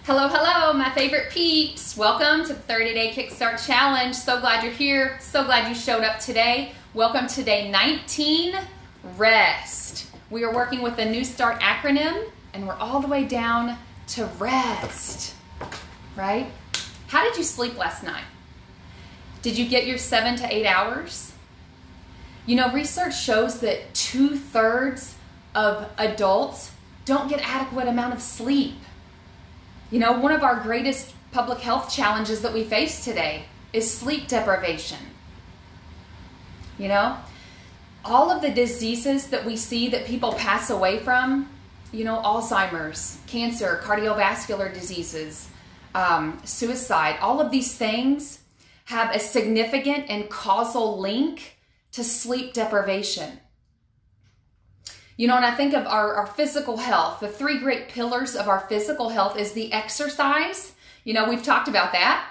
Hello, hello, my favorite peeps. Welcome to the 30-day Kickstart Challenge. So glad you're here. So glad you showed up today. Welcome to day 19, rest. We are working with the New Start acronym, and we're all the way down to rest, right? How did you sleep last night? Did you get your 7 to 8 hours? You know, research shows that 2/3 of adults don't get adequate amount of sleep. You know, one of our greatest public health challenges that we face today is sleep deprivation. You know, all of the diseases that we see that people pass away from, you know, Alzheimer's, cancer, cardiovascular diseases, suicide, all of these things have a significant and causal link to sleep deprivation. You know, and I think of our physical health. The three great pillars of our physical health is the exercise. You know, we've talked about that.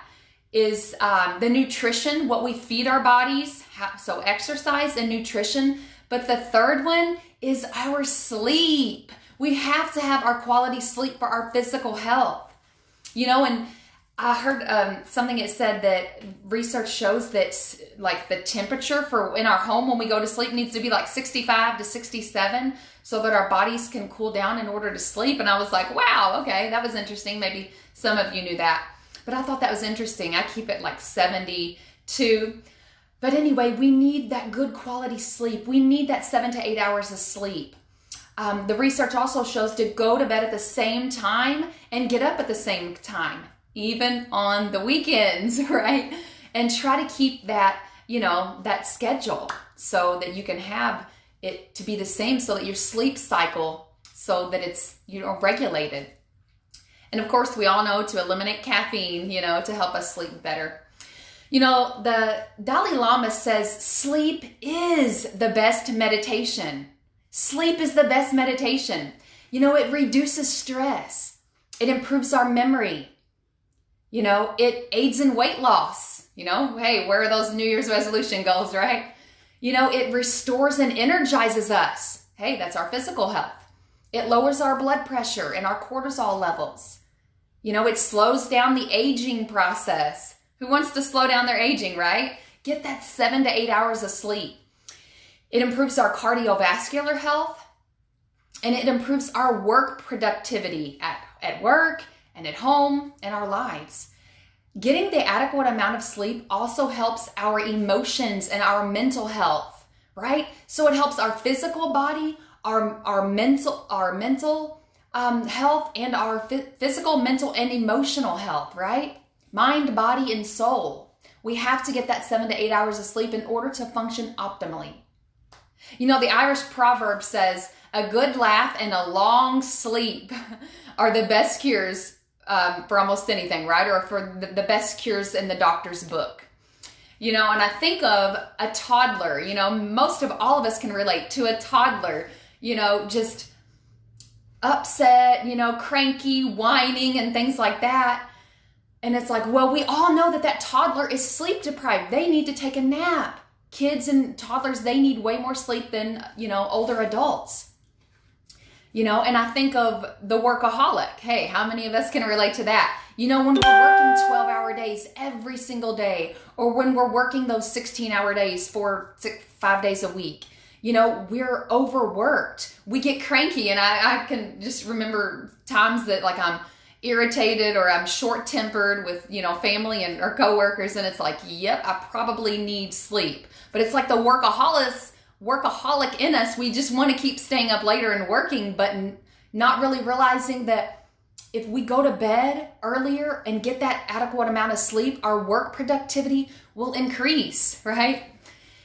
Is the nutrition, what we feed our bodies. So exercise and nutrition. But the third one is our sleep. We have to have our quality sleep for our physical health. You know, and I heard something that said that research shows that like the temperature for in our home when we go to sleep needs to be like 65 to 67 so that our bodies can cool down in order to sleep. And I was like, wow, okay, that was interesting. Maybe some of you knew that, but I thought that was interesting. I keep it like 72. But anyway, we need that good quality sleep. We need that 7 to 8 hours of sleep. The research also shows to go to bed at the same time and get up at the same time, even on the weekends, right? And try to keep that, you know, that schedule so that you can have it to be the same so that your sleep cycle, so that it's, you know, regulated. And of course, we all know to eliminate caffeine, you know, to help us sleep better. You know, the Dalai Lama says sleep is the best meditation. Sleep is the best meditation. You know, it reduces stress. It improves our memory. You know, it aids in weight loss. You know, hey, where are those New Year's resolution goals, right? You know, it restores and energizes us. Hey, that's our physical health. It lowers our blood pressure and our cortisol levels. You know, it slows down the aging process. Who wants to slow down their aging, right? Get that 7 to 8 hours of sleep. It improves our cardiovascular health, and it improves our work productivity at work and at home and our lives. Getting the adequate amount of sleep also helps our emotions and our mental health, right? So it helps our physical body, our mental health, and our physical, mental, and emotional health, right? Mind, body, and soul. We have to get that 7 to 8 hours of sleep in order to function optimally. You know, the Irish proverb says, a good laugh and a long sleep are the best cures for almost anything, right? Or for the best cures in the doctor's book. You know, and I think of a toddler, you know, most of all of us can relate to a toddler, you know, just upset, you know, cranky, whining and things like that. And it's like, well, we all know that toddler is sleep deprived. They need to take a nap. Kids and toddlers, they need way more sleep than, you know, older adults. You know, and I think of the workaholic. Hey, how many of us can relate to that? You know, when we're working 12-hour days every single day, or when we're working those 16-hour days for 5 days a week, you know, we're overworked. We get cranky, and I can just remember times that like I'm irritated or I'm short-tempered with, you know, family and or coworkers, and it's like, yep, I probably need sleep. But it's like the workaholic in us. We just want to keep staying up later and working, but not really realizing that if we go to bed earlier and get that adequate amount of sleep, our work productivity will increase, right?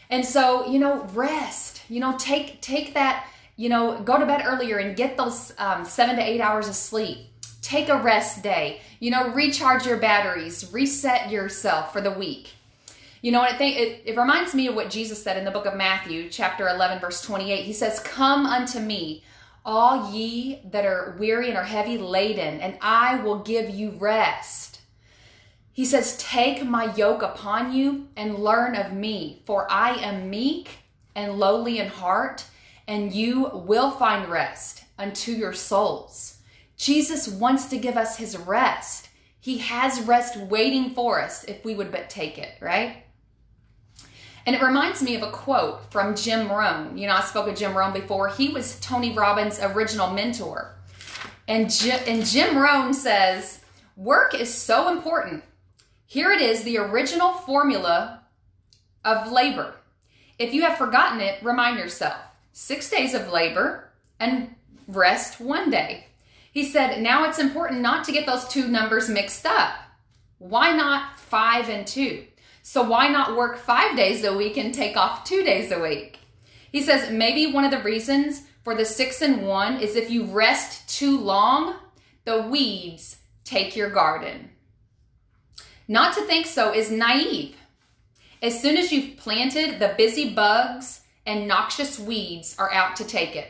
And so, you know, rest, you know, take that, you know, go to bed earlier and get those 7 to 8 hours of sleep. Take a rest day, you know, recharge your batteries, reset yourself for the week. You know, and I think it reminds me of what Jesus said in the book of Matthew, chapter 11, verse 28. He says, come unto me, all ye that are weary and are heavy laden, and I will give you rest. He says, take my yoke upon you and learn of me, for I am meek and lowly in heart, and you will find rest unto your souls. Jesus wants to give us his rest. He has rest waiting for us if we would but take it, right? And it reminds me of a quote from Jim Rohn. I spoke of Jim Rohn before. He was Tony Robbins' original mentor. And Jim Rohn says, work is so important. Here it is, the original formula of labor. If you have forgotten it, remind yourself. 6 days of labor and rest 1 day. He said, now it's important not to get those two numbers mixed up. Why not 5 and 2? So why not work 5 days a week and take off 2 days a week? He says, maybe one of the reasons for the 6 and 1 is if you rest too long, the weeds take your garden. Not to think so is naive. As soon as you've planted, the busy bugs and noxious weeds are out to take it.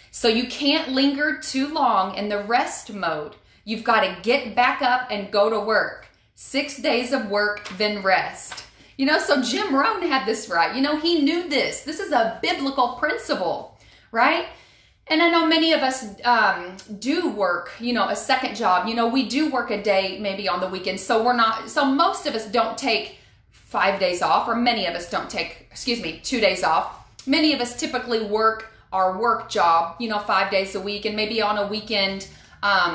So you can't linger too long in the rest mode. You've got to get back up and go to work. 6 days of work, then rest. So Jim Rohn had this right. He knew this. This is a biblical principle, right? And I know many of us do work, a second job. We do work a day maybe on the weekend. So most of us don't take 5 days off, or many of us don't take, 2 days off. Many of us typically work our work job, 5 days a week, and maybe on a weekend,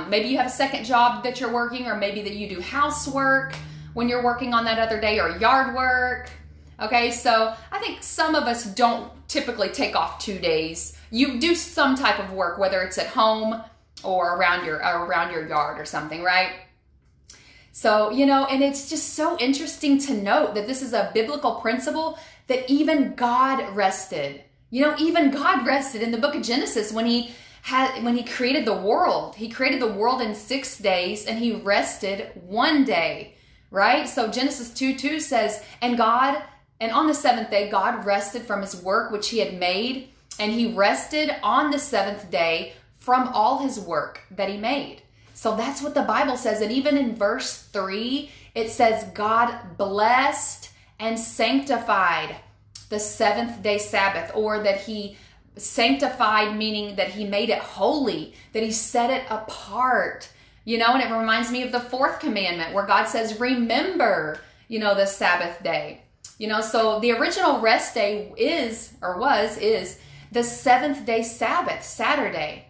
maybe you have a second job that you're working, or maybe that you do housework when you're working on that other day, or yard work. Okay, so I think some of us don't typically take off 2 days. You do some type of work, whether it's at home or around your yard or something, right? So, and it's just so interesting to note that this is a biblical principle that even God rested. Even God rested in the book of Genesis when he created the world. He created the world in 6 days and he rested 1 day, right? So Genesis 2:2 says, and on the seventh day, God rested from his work which he had made, and he rested on the seventh day from all his work that he made. So that's what the Bible says. And even in verse 3, it says God blessed and sanctified the seventh day Sabbath, or that he sanctified, meaning that he made it holy, that he set it apart. And it reminds me of the fourth commandment where God says, remember, the Sabbath day. So the original rest day is the seventh day Sabbath, Saturday.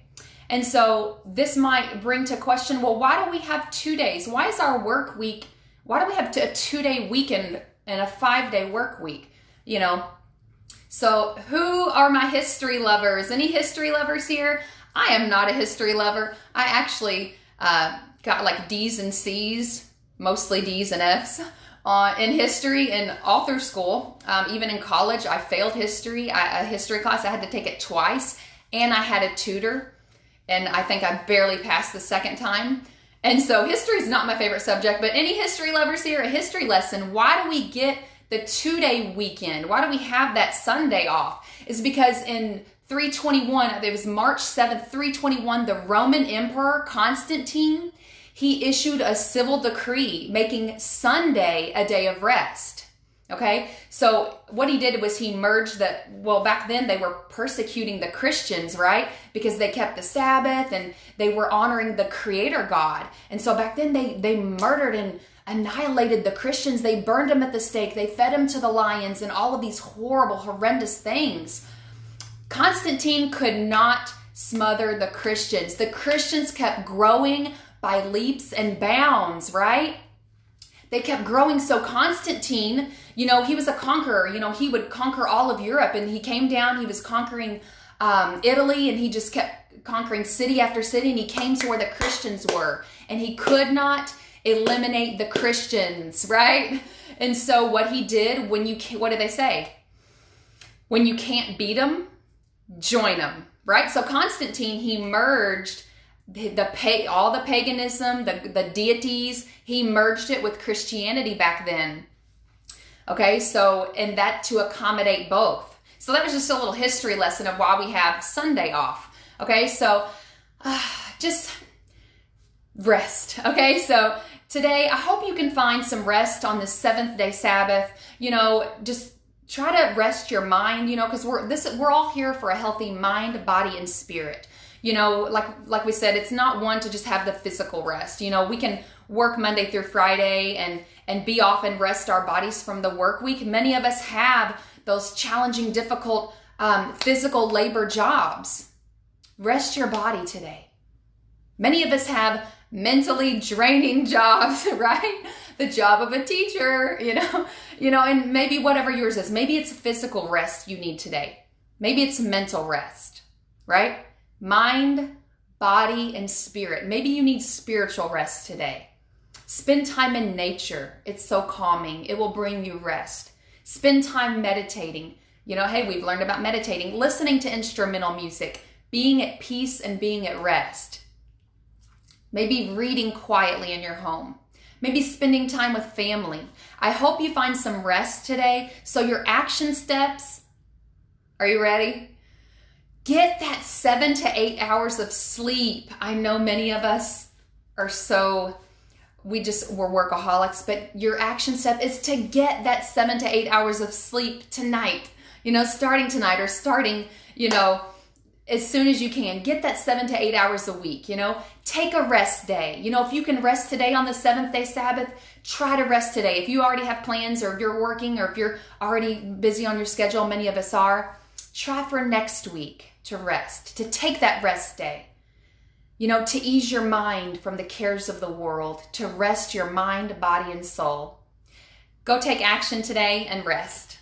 And so this might bring to question, well, why do we have 2 days? Why is our work week, why do we have a 2-day weekend and a 5-day work week? So who are my history lovers? Any history lovers here? I am not a history lover. I actually got like D's and C's, mostly D's and F's in history and all through school. Even in college, I failed history. A history class, I had to take it twice, and I had a tutor, and I think I barely passed the second time. And so history is not my favorite subject, but any history lovers here, a history lesson, why do we get the 2-day weekend? Why do we have that Sunday off? Is because in 321, it was March 7th, 321, the Roman Emperor Constantine, he issued a civil decree making Sunday a day of rest. Okay, so what he did was he merged back then they were persecuting the Christians, right? Because they kept the Sabbath and they were honoring the Creator God. And so back then they murdered and annihilated the Christians. They burned them at the stake. They fed them to the lions and all of these horrible, horrendous things. Constantine could not smother the Christians. The Christians kept growing by leaps and bounds, right? They kept growing. So Constantine, he was a conqueror. He would conquer all of Europe, and he came down, he was conquering Italy, and he just kept conquering city after city, and he came to where the Christians were, and he could not eliminate the Christians, right? And so what he did, what do they say? When you can't beat them, join them, right? So Constantine, he merged all the paganism, the deities, he merged it with Christianity back then. Okay, so, and that to accommodate both. So that was just a little history lesson of why we have Sunday off. Okay, so just rest. Okay, so today I hope you can find some rest on the seventh day Sabbath. Just try to rest your mind, because we're all here for a healthy mind, body, and spirit. You know, like we said, it's not one to just have the physical rest. You know, we can work Monday through Friday and be off and rest our bodies from the work week. Many of us have those challenging, difficult physical labor jobs. Rest your body today. Many of us have mentally draining jobs, right? The job of a teacher, you know, and maybe whatever yours is. Maybe it's physical rest you need today. Maybe it's mental rest, right? Mind, body, and spirit. Maybe you need spiritual rest today. Spend time in nature. It's so calming. It will bring you rest. Spend time meditating. You know, hey, we've learned about meditating, listening to instrumental music, being at peace and being at rest. Maybe reading quietly in your home. Maybe spending time with family. I hope you find some rest today. So your action steps, are you ready? Get that 7 to 8 hours of sleep. I know many of us are we're workaholics, but your action step is to get that 7 to 8 hours of sleep tonight. You know, starting tonight or starting, you know, as soon as you can. Get that 7 to 8 hours a week, you know. Take a rest day. You know, if you can rest today on the 7th-day Sabbath, try to rest today. If you already have plans or if you're working or if you're already busy on your schedule, many of us are, try for next week to rest, to take that rest day. You know, to ease your mind from the cares of the world, to rest your mind, body, and soul. Go take action today and rest.